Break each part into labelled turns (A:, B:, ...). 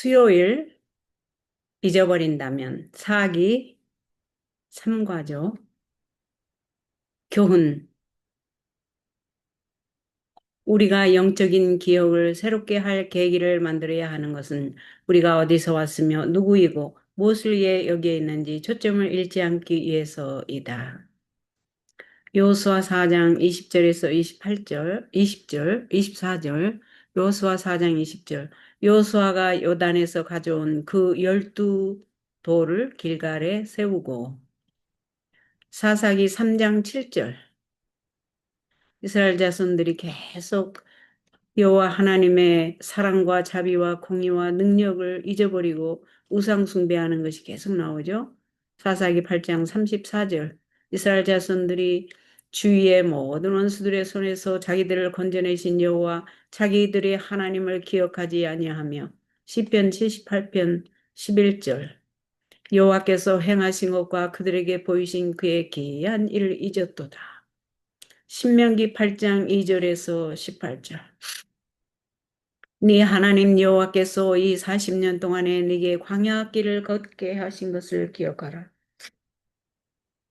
A: 수요일 잊어버린다면 사기 3과죠. 교훈. 우리가 영적인 기억을 새롭게 할 계기를 만들어야 하는 것은 우리가 어디서 왔으며 누구이고 무엇을 위해 여기에 있는지 초점을 잃지 않기 위해서이다. 여호수아 4장 20절에서 28절, 20절, 24절, 여호수아 4장 20절. 여호수아가 요단에서 가져온 그 12돌을 길갈에 세우고 사사기 3장 7절. 이스라엘 자손들이 계속 여호와 하나님의 사랑과 자비와 공의와 능력을 잊어버리고 우상 숭배하는 것이 계속 나오죠. 사사기 8장 34절. 이스라엘 자손들이 주위의 모든 원수들의 손에서 자기들을 건져내신 여호와 자기들의 하나님을 기억하지 아니하며 시편 78편 11절. 여호와께서 행하신 것과 그들에게 보이신 그의 기이한 일을 잊었도다. 신명기 8장 2절에서 18절. 네 하나님 여호와께서 이 40년 동안에 네게 광야 길을 걷게 하신 것을 기억하라.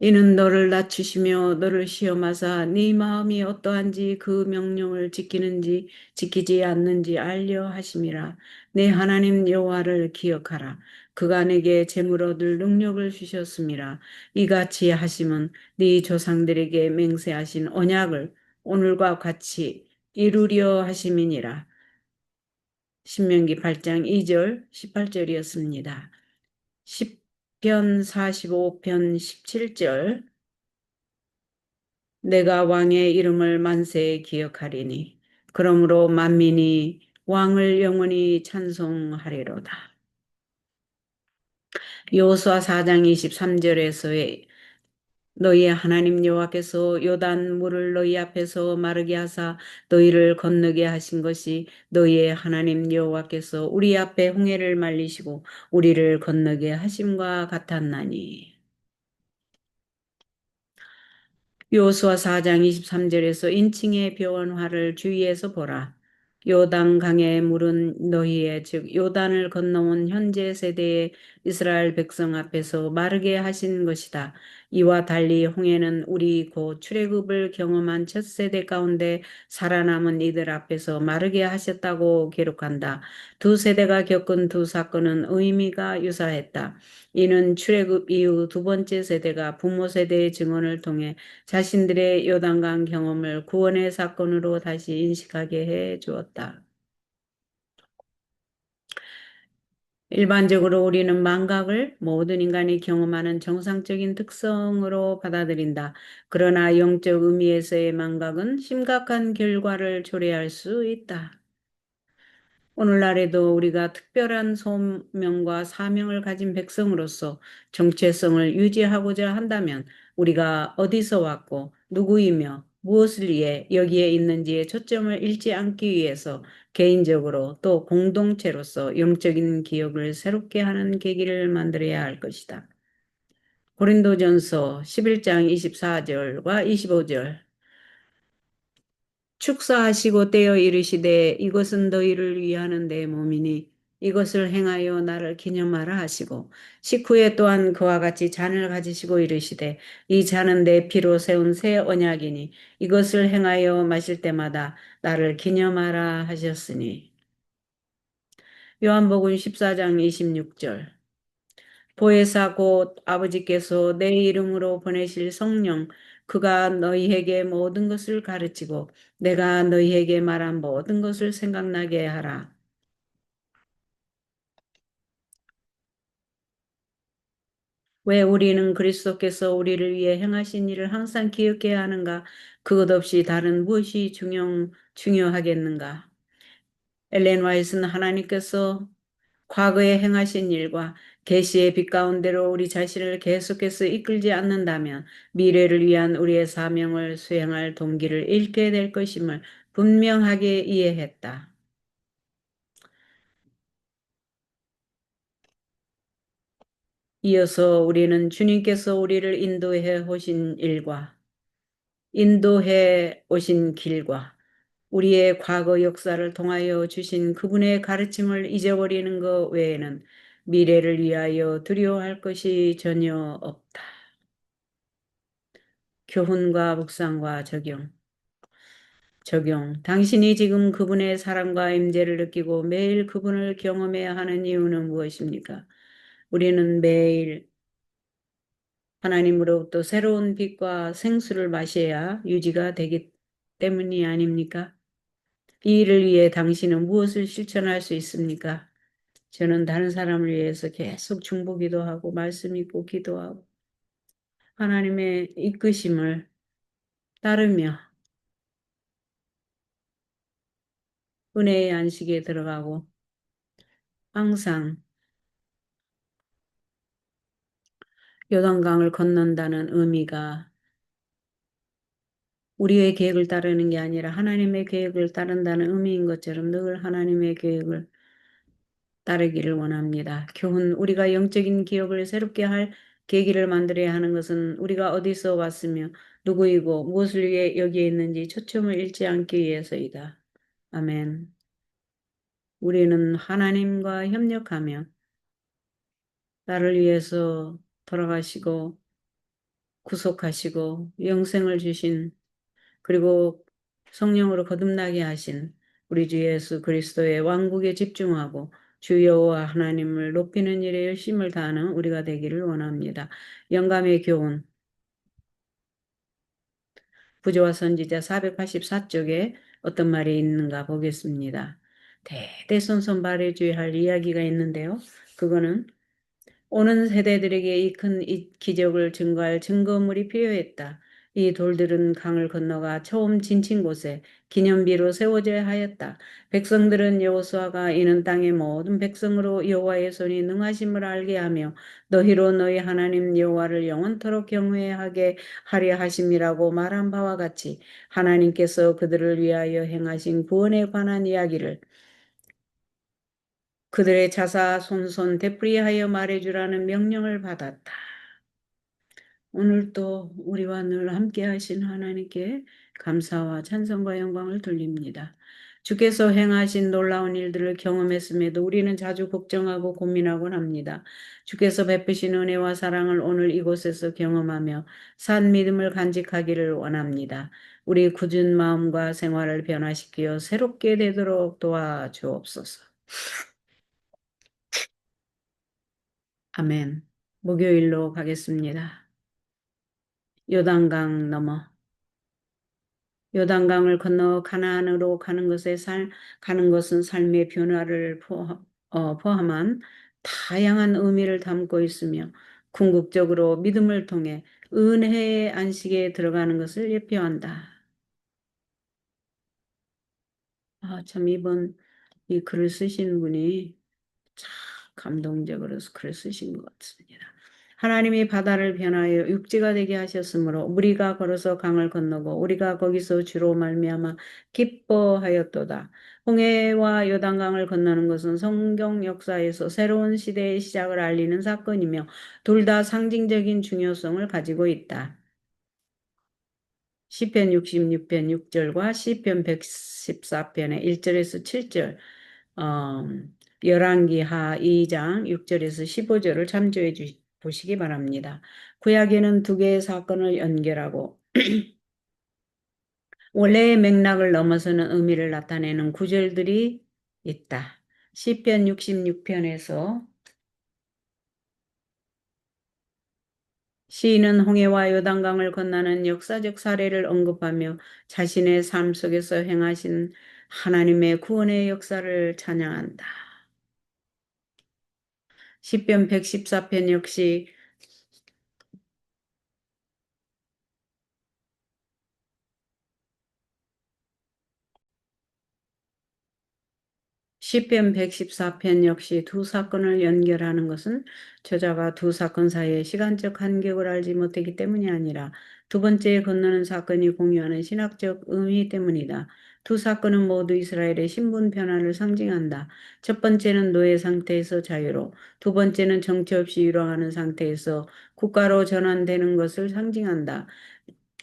A: 이는 너를 낮추시며 너를 시험하사 네 마음이 어떠한지 그 명령을 지키는지 지키지 않는지 알려 하심이라. 네 하나님 여호와를 기억하라. 그가 내게 재물 얻을 능력을 주셨음이라. 이같이 하심은 네 조상들에게 맹세하신 언약을 오늘과 같이 이루려 하심이니라. 신명기 8장 2절 18절이었습니다. 시편 45편 17절. 내가 왕의 이름을 만세에 기억하리니 그러므로 만민이 왕을 영원히 찬송하리로다. 여호수아 4장 23절에서의 너희의 하나님 여호와께서 요단 물을 너희 앞에서 마르게 하사 너희를 건너게 하신 것이 너희의 하나님 여호와께서 우리 앞에 홍해를 말리시고 우리를 건너게 하심과 같았나니. 여호수아 4장 23절에서 인칭의 변화를 주의해서 보라. 요단강의 물은 너희의 즉 요단을 건너온 현재 세대의 이스라엘 백성 앞에서 마르게 하신 것이다. 이와 달리 홍해는 우리 곧 출애굽을 경험한 첫 세대 가운데 살아남은 이들 앞에서 마르게 하셨다고 기록한다. 두 세대가 겪은 두 사건은 의미가 유사했다. 이는 출애굽 이후 두 번째 세대가 부모 세대의 증언을 통해 자신들의 요단강 경험을 구원의 사건으로 다시 인식하게 해 주었다. 일반적으로 우리는 망각을 모든 인간이 경험하는 정상적인 특성으로 받아들인다. 그러나 영적 의미에서의 망각은 심각한 결과를 초래할 수 있다. 오늘날에도 우리가 특별한 소명과 사명을 가진 백성으로서 정체성을 유지하고자 한다면 우리가 어디서 왔고 누구이며 무엇을 위해 여기에 있는지에 초점을 잃지 않기 위해서 개인적으로 또 공동체로서 영적인 기억을 새롭게 하는 계기를 만들어야 할 것이다. 고린도전서 11장 24절과 25절. 축사하시고 떼어 이르시되 이것은 너희를 위하는 내 몸이니 이것을 행하여 나를 기념하라 하시고 식후에 또한 그와 같이 잔을 가지시고 이르시되 이 잔은 내 피로 세운 새 언약이니 이것을 행하여 마실 때마다 나를 기념하라 하셨으니. 요한복음 14장 26절. 보혜사 곧 아버지께서 내 이름으로 보내실 성령 그가 너희에게 모든 것을 가르치고 내가 너희에게 말한 모든 것을 생각나게 하라. 왜 우리는 그리스도께서 우리를 위해 행하신 일을 항상 기억해야 하는가? 그것 없이 다른 무엇이 중요하겠는가? 엘렌 와이스는 하나님께서 과거에 행하신 일과 계시의 빛 가운데로 우리 자신을 계속해서 이끌지 않는다면 미래를 위한 우리의 사명을 수행할 동기를 잃게 될 것임을 분명하게 이해했다. 이어서 우리는 주님께서 우리를 인도해 오신 길과 우리의 과거 역사를 통하여 주신 그분의 가르침을 잊어버리는 것 외에는 미래를 위하여 두려워할 것이 전혀 없다. 교훈과 묵상과 적용. 당신이 지금 그분의 사랑과 임재를 느끼고 매일 그분을 경험해야 하는 이유는 무엇입니까? 우리는 매일 하나님으로부터 새로운 빛과 생수를 마셔야 유지가 되기 때문이 아닙니까? 이 일을 위해 당신은 무엇을 실천할 수 있습니까? 저는 다른 사람을 위해서 계속 중보기도 하고 말씀 읽고 기도하고 하나님의 이끄심을 따르며 은혜의 안식에 들어가고 항상 요단강을 건넌다는 의미가 우리의 계획을 따르는 게 아니라 하나님의 계획을 따른다는 의미인 것처럼 늘 하나님의 계획을 따르기를 원합니다. 교훈, 우리가 영적인 기억을 새롭게 할 계기를 만들어야 하는 것은 우리가 어디서 왔으며 누구이고 무엇을 위해 여기에 있는지 초점을 잃지 않기 위해서이다. 아멘. 우리는 하나님과 협력하며 나를 위해서 돌아가시고 구속하시고 영생을 주신 그리고 성령으로 거듭나게 하신 우리 주 예수 그리스도의 왕국에 집중하고 주 여호와 하나님을 높이는 일에 열심을 다하는 우리가 되기를 원합니다. 영감의 교훈 부조와 선지자 484쪽에 어떤 말이 있는가 보겠습니다. 대대손손 말해줘야 할 이야기가 있는데요. 그거는 오는 세대들에게 이 큰 기적을 증거할 증거물이 필요했다. 이 돌들은 강을 건너가 처음 진친 곳에 기념비로 세워져야 하였다. 백성들은 여호수아가 이는 땅의 모든 백성으로 여호와의 손이 능하심을 알게 하며 너희로 너희 하나님 여호와를 영원토록 경외하게 하려 하심이라고 말한 바와 같이 하나님께서 그들을 위하여 행하신 구원에 관한 이야기를 그들의 자사손손 되풀이하여 말해주라는 명령을 받았다. 오늘도 우리와 늘 함께 하신 하나님께 감사와 찬송과 영광을 돌립니다. 주께서 행하신 놀라운 일들을 경험했음에도 우리는 자주 걱정하고 고민하곤 합니다. 주께서 베푸신 은혜와 사랑을 오늘 이곳에서 경험하며 산 믿음을 간직하기를 원합니다. 우리 굳은 마음과 생활을 변화시키어 새롭게 되도록 도와주옵소서. 아멘. 목요일로 가겠습니다. 요단강 넘어 요단강을 건너 가나안으로 가는 것은 삶의 변화를 포함한 다양한 의미를 담고 있으며 궁극적으로 믿음을 통해 은혜의 안식에 들어가는 것을 예표한다. 참 이번 이 글을 쓰신 분이 참 감동적으로 글을 쓰신 것 같습니다. 하나님이 바다를 변하여 육지가 되게 하셨으므로 우리가 걸어서 강을 건너고 우리가 거기서 주로 말미암아 기뻐하였도다. 홍해와 요단강을 건너는 것은 성경 역사에서 새로운 시대의 시작을 알리는 사건이며 둘 다 상징적인 중요성을 가지고 있다. 시편 66편 6절과 시편 114편의 1절에서 7절 열왕기하 2장 6절에서 15절을 참조해 보시기 바랍니다. 구약에는 두 개의 사건을 연결하고 원래의 맥락을 넘어서는 의미를 나타내는 구절들이 있다. 시편 66편에서 시인은 홍해와 요단강을 건너는 역사적 사례를 언급하며 자신의 삶 속에서 행하신 하나님의 구원의 역사를 찬양한다. 시편 114편 역시 시편 114편 역시 두 사건을 연결하는 것은 저자가 두 사건 사이의 시간적 간격을 알지 못했기 때문이 아니라 두 번째 건너는 사건이 공유하는 신학적 의미 때문이다. 두 사건은 모두 이스라엘의 신분 변화를 상징한다. 첫 번째는 노예 상태에서 자유로, 두 번째는 정처 없이 유랑하는 상태에서 국가로 전환되는 것을 상징한다.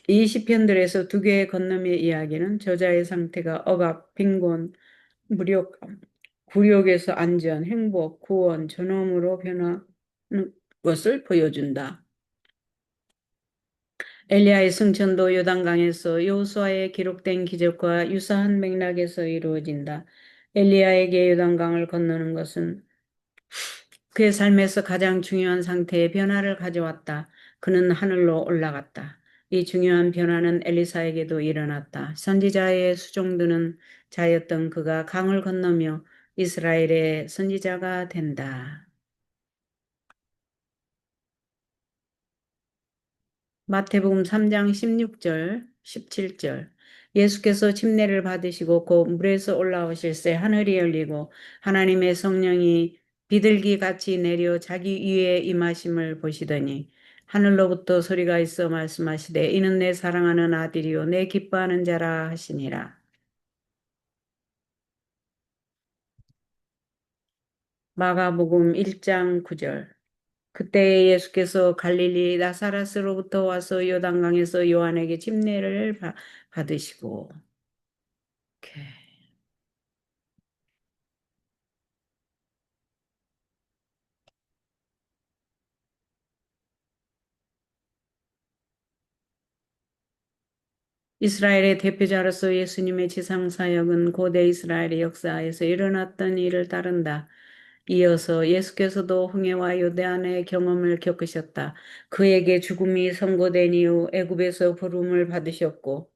A: 이 시편들에서 두 개의 건너의 이야기는 저자의 상태가 억압, 빈곤, 무력, 굴욕에서 안전, 행복, 구원, 존엄으로 변하는 것을 보여준다. 엘리야의 승천도 요단강에서 여호수아에 기록된 기적과 유사한 맥락에서 이루어진다. 엘리야에게 요단강을 건너는 것은 그의 삶에서 가장 중요한 상태의 변화를 가져왔다. 그는 하늘로 올라갔다. 이 중요한 변화는 엘리사에게도 일어났다. 선지자의 수종드는 자였던 그가 강을 건너며 이스라엘의 선지자가 된다. 마태복음 3장 16절, 17절. 예수께서 침례를 받으시고 곧 물에서 올라오실새 하늘이 열리고 하나님의 성령이 비둘기 같이 내려 자기 위에 임하심을 보시더니 하늘로부터 소리가 있어 말씀하시되 이는 내 사랑하는 아들이요 내 기뻐하는 자라 하시니라. 마가복음 1장 9절. 그때 예수께서 갈릴리 나사렛으로부터 와서 요단강에서 요한에게 침례를 받으시고 이렇게 이스라엘의 대표자로서 예수님의 지상 사역은 고대 이스라엘의 역사에서 일어났던 일을 따른다. 이어서 예수께서도 홍해와 요단의 경험을 겪으셨다. 그에게 죽음이 선고된 이후 애굽에서 부름을 받으셨고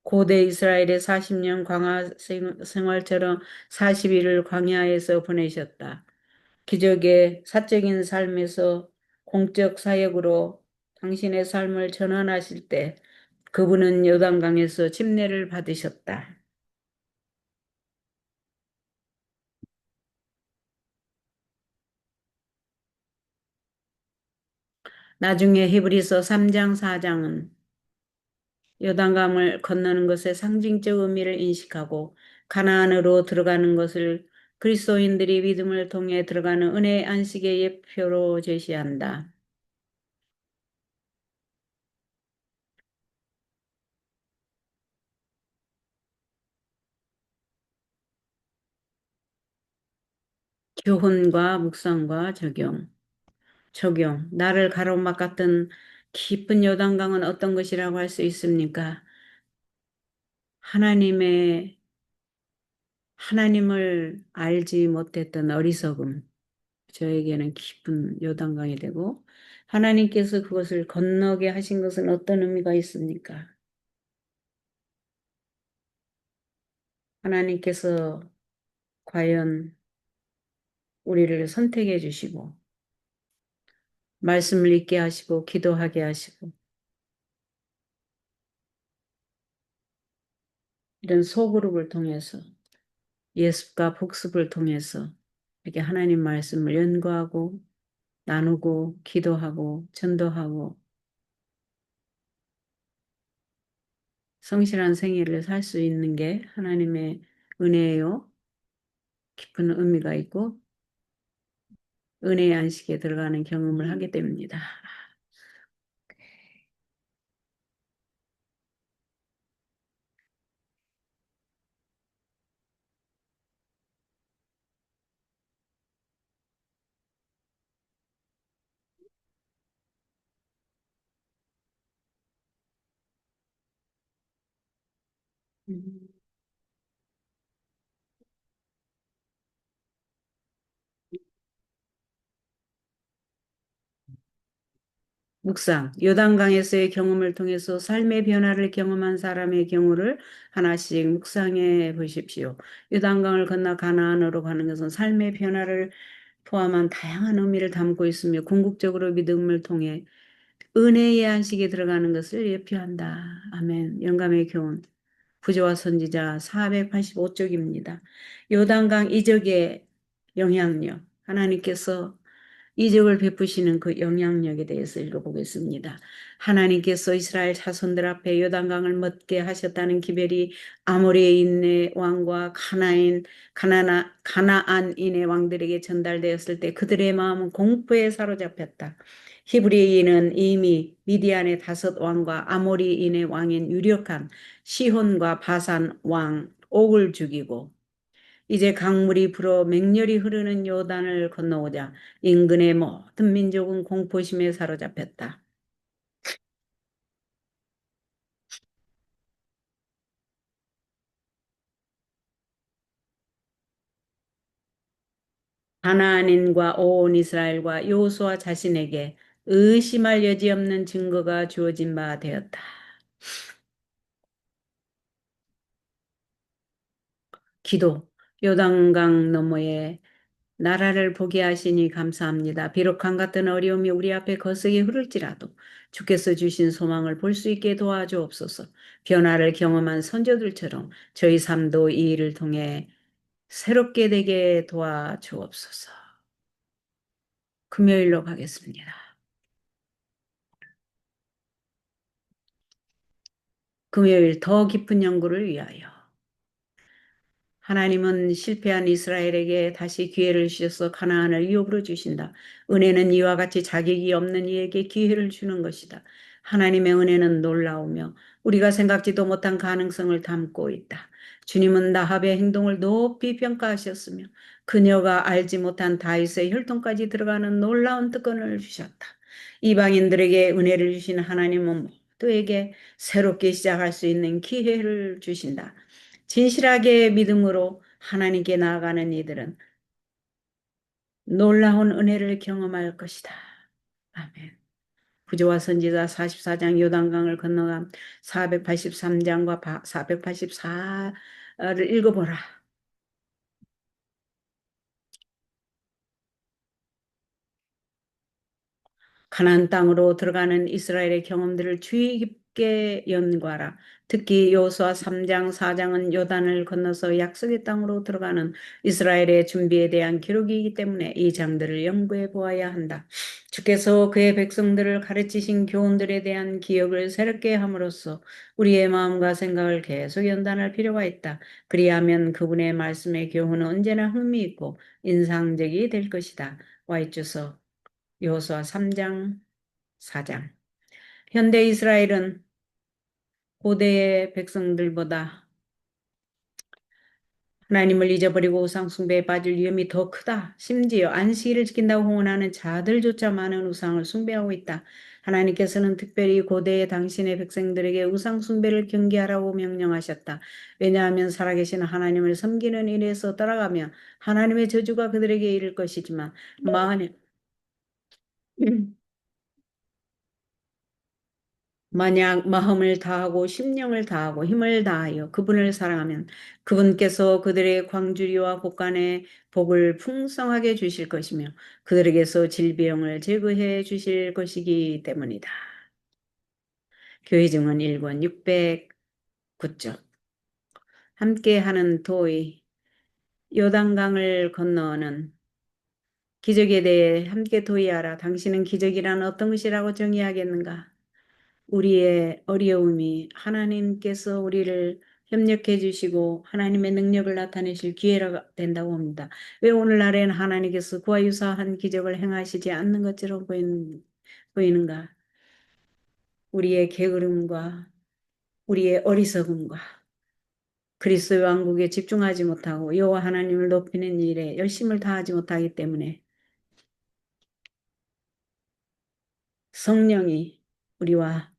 A: 고대 이스라엘의 40년 광야 생활처럼 40일을 광야에서 보내셨다. 기적의 사적인 삶에서 공적 사역으로 당신의 삶을 전환하실 때 그분은 요단강에서 침례를 받으셨다. 나중에 히브리서 3장 4장은 요단강을 건너는 것의 상징적 의미를 인식하고 가나안으로 들어가는 것을 그리스도인들이 믿음을 통해 들어가는 은혜의 안식의 예표로 제시한다. 교훈과 묵상과 적용. 나를 가로막았던 깊은 요단강은 어떤 것이라고 할 수 있습니까? 하나님을 알지 못했던 어리석음. 저에게는 깊은 요단강이 되고 하나님께서 그것을 건너게 하신 것은 어떤 의미가 있습니까? 하나님께서 과연 우리를 선택해 주시고 말씀을 읽게 하시고 기도하게 하시고 이런 소그룹을 통해서 예습과 복습을 통해서 이렇게 하나님 말씀을 연구하고 나누고 기도하고 전도하고 성실한 생애를 살 수 있는 게 하나님의 은혜요. 깊은 의미가 있고 은혜의 안식에 들어가는 경험을 하게 됩니다. 음. 묵상, 요단강에서의 경험을 통해서 삶의 변화를 경험한 사람의 경우를 하나씩 묵상해 보십시오. 요단강을 건너 가나안으로 가는 것은 삶의 변화를 포함한 다양한 의미를 담고 있으며 궁극적으로 믿음을 통해 은혜의 안식에 들어가는 것을 예표한다. 아멘. 영감의 교훈. 부조와 선지자 485쪽입니다. 요단강 이적의 영향력. 하나님께서 이적을 베푸시는 그 영향력에 대해서 읽어보겠습니다. 하나님께서 이스라엘 자손들 앞에 요단강을 멎게 하셨다는 기별이 아모리인의 왕과 가나안인의 왕들에게 전달되었을 때 그들의 마음은 공포에 사로잡혔다. 히브리인은 이미 미디안의 다섯 왕과 아모리인의 왕인 유력한 시혼과 바산 왕 옥을 죽이고 이제 강물이 불어 맹렬히 흐르는 요단을 건너오자 인근의 모든 민족은 공포심에 사로잡혔다. 가나안인과 온 이스라엘과 여호수아 자신에게 의심할 여지 없는 증거가 주어진 바 되었다. 기도, 요단강 너머에 나라를 보게 하시니 감사합니다. 비록 강 같은 어려움이 우리 앞에 거세게 흐를지라도 주께서 주신 소망을 볼 수 있게 도와주옵소서. 변화를 경험한 선조들처럼 저희 삶도 이 일을 통해 새롭게 되게 도와주옵소서. 금요일로 가겠습니다. 금요일 더 깊은 연구를 위하여. 하나님은 실패한 이스라엘에게 다시 기회를 주셔서 가나안을 유업으로 주신다. 은혜는 이와 같이 자격이 없는 이에게 기회를 주는 것이다. 하나님의 은혜는 놀라우며 우리가 생각지도 못한 가능성을 담고 있다. 주님은 나합의 행동을 높이 평가하셨으며 그녀가 알지 못한 다윗의 혈통까지 들어가는 놀라운 특권을 주셨다. 이방인들에게 은혜를 주신 하나님은 모두에게 새롭게 시작할 수 있는 기회를 주신다. 진실하게 믿음으로 하나님께 나아가는 이들은 놀라운 은혜를 경험할 것이다. 아멘. 부조와 선지자 44장 요단강을 건너간 483장과 484를 읽어보라. 가나안 땅으로 들어가는 이스라엘의 경험들을 주의 깊게 연구하라. 특히 여호수아 3장, 4장은 요단을 건너서 약속의 땅으로 들어가는 이스라엘의 준비에 대한 기록이기 때문에 이 장들을 연구해 보아야 한다. 주께서 그의 백성들을 가르치신 교훈들에 대한 기억을 새롭게 함으로써 우리의 마음과 생각을 계속 연단할 필요가 있다. 그리하면 그분의 말씀의 교훈은 언제나 흥미있고 인상적이 될 것이다. 와이주서 여호수아 3장, 4장. 현대 이스라엘은 고대의 백성들보다 하나님을 잊어버리고 우상 숭배에 빠질 위험이 더 크다. 심지어 안식일을 지킨다고 홍언하는 자들조차 많은 우상을 숭배하고 있다. 하나님께서는 특별히 고대의 당신의 백성들에게 우상 숭배를 경계하라고 명령하셨다. 왜냐하면 살아계신 하나님을 섬기는 일에서 따라가며 하나님의 저주가 그들에게 이를 것이지만 만약 마음을 다하고 심령을 다하고 힘을 다하여 그분을 사랑하면 그분께서 그들의 광주리와 곳간에 복을 풍성하게 주실 것이며 그들에게서 질병을 제거해 주실 것이기 때문이다. 교회 증언 1권 609쪽. 함께하는 도의 요단강을 건너는 기적에 대해 함께 도의하라. 당신은 기적이란 어떤 것이라고 정의하겠는가? 우리의 어려움이 하나님께서 우리를 협력해 주시고 하나님의 능력을 나타내실 기회가 된다고 합니다. 왜 오늘날에는 하나님께서 그와 유사한 기적을 행하시지 않는 것처럼 보이는가? 우리의 게으름과 우리의 어리석음과 그리스도의 왕국에 집중하지 못하고 여호와 하나님을 높이는 일에 열심을 다하지 못하기 때문에 성령이 우리와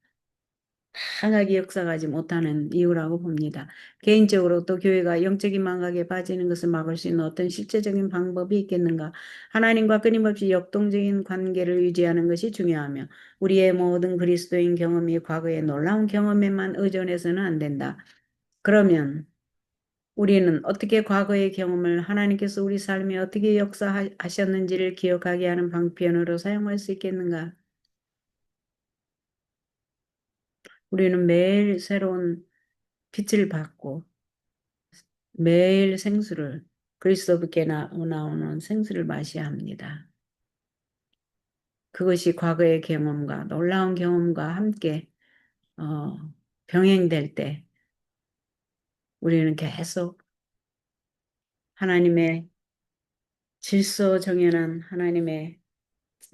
A: 강하게 역사하지 못하는 이유라고 봅니다. 개인적으로 또 교회가 영적인 망각에 빠지는 것을 막을 수 있는 어떤 실제적인 방법이 있겠는가? 하나님과 끊임없이 역동적인 관계를 유지하는 것이 중요하며 우리의 모든 그리스도인 경험이 과거의 놀라운 경험에만 의존해서는 안 된다. 그러면 우리는 어떻게 과거의 경험을 하나님께서 우리 삶에 어떻게 역사하셨는지를 기억하게 하는 방편으로 사용할 수 있겠는가? 우리는 매일 새로운 빛을 받고 매일 생수를 그리스도께 나오는 생수를 마셔야 합니다. 그것이 과거의 경험과 놀라운 경험과 함께 어, 병행될 때 우리는 계속 하나님의 질서 정연한 하나님의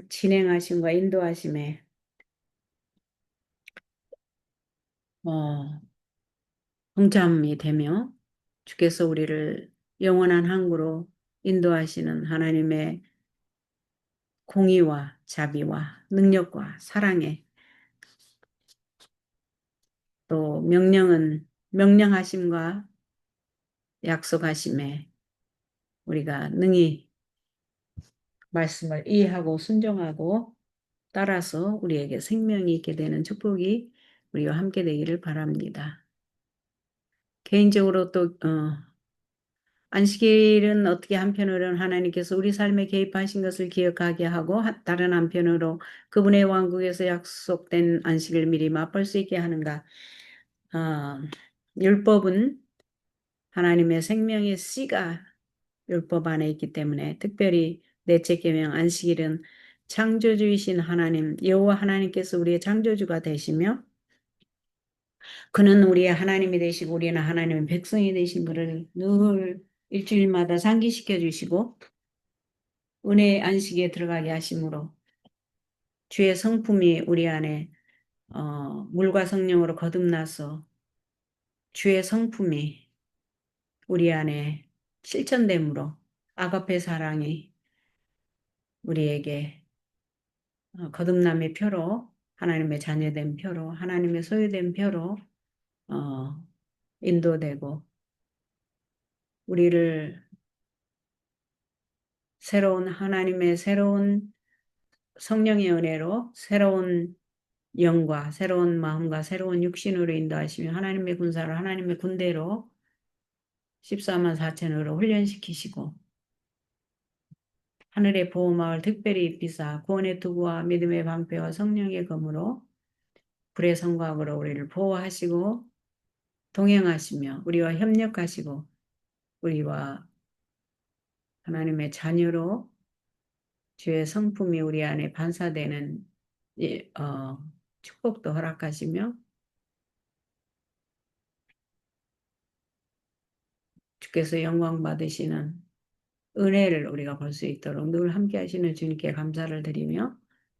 A: 진행하심과 인도하심에 동참이 되며 주께서 우리를 영원한 항구로 인도하시는 하나님의 공의와 자비와 능력과 사랑에 또 명령하심과 약속하심에 우리가 능히 말씀을 이해하고 순종하고 따라서 우리에게 생명이 있게 되는 축복이 우리와 함께 되기를 바랍니다. 개인적으로 또 안식일은 어떻게 한편으로는 하나님께서 우리 삶에 개입하신 것을 기억하게 하고 다른 한편으로 그분의 왕국에서 약속된 안식을 미리 맛볼 수 있게 하는가. 율법은 하나님의 생명의 씨가 율법 안에 있기 때문에 특별히 넷째 계명 안식일은 창조주이신 하나님 여호와 하나님께서 우리의 창조주가 되시며 그는 우리의 하나님이 되시고 우리는 하나님의 백성이 되신 것을 늘 일주일마다 상기시켜 주시고 은혜의 안식에 들어가게 하심으로 주의 성품이 우리 안에 물과 성령으로 거듭나서 주의 성품이 우리 안에 실천됨으로 아가페 사랑이 우리에게 거듭남의 표로 하나님의 자녀된 표로 하나님의 소유된 표로 인도되고 우리를 새로운 하나님의 새로운 성령의 은혜로 새로운 영과 새로운 마음과 새로운 육신으로 인도하시며 하나님의 군사를 하나님의 군대로 14만 4천으로 훈련시키시고 하늘의 보호막을 특별히 입히사 구원의 투구와 믿음의 방패와 성령의 검으로 불의 성곽으로 우리를 보호하시고 동행하시며 우리와 협력하시고 우리와 하나님의 자녀로 주의 성품이 우리 안에 반사되는 축복도 허락하시며 주께서 영광 받으시는 은혜를 우리가 볼 수 있도록 늘 함께 하시는 주님께 감사를 드리며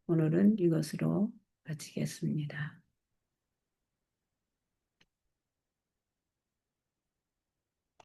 A: 오늘은 이것으로 마치겠습니다.